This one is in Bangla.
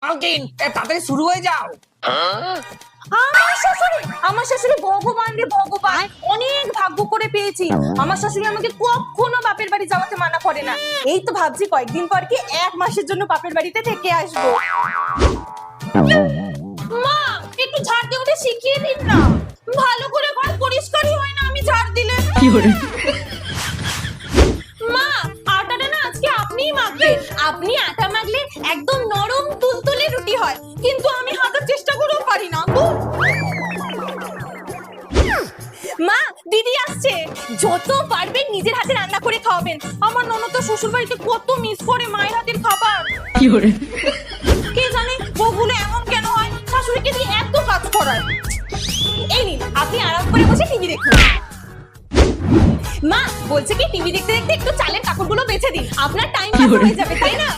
মালকিন তাড়াতাড়ি শুরু হয়ে যাও। আমার শাশুড়ি ভগবান রে ভগবান, অনেক ভাগ্য করে পেয়েছি। আমার শাশুড়ি আমাকে কখনো বাপের বাড়ি যাওয়াতে মানা করে না। এই তো ভাবছি কয়েকদিন পর কি 1 মাসের জন্য বাপের বাড়িতে থেকে আসবো। মা একটু ঝাড় দিয়ে ওটা শিখিয়ে দিন না, ভালো করে ঘর পরিষ্কারই হয় না আমি ঝাড় দিলে। মা আটাটা না আজকে আপনিই মাখবেন। আপনি আটা মাখলে একদম নরম তুলতুলে রুটি হয়, কিন্তু আমি হাতের চেষ্টা করেও পারি না। মা দিদি আসছে, যত পারবেন নিজের হাতে রান্না করে খাওয়াবেন। আমার ননদ তো শ্বশুর বাড়িতে কত মিস করে মায়ের হাতের খাবার। কে জানে বউগুলো এমন কেন হয়, শাশুড়িকে দিয়ে এত কাজ করায়। এই নিন আপনি আরাম করে বসে টিভি দেখুন। মা বলছে কি টিভি দেখতে দেখতে একটু চালের কাপড়গুলো বেছে দিন, আপনার টাইম পাস হয়ে যাবে, তাই না?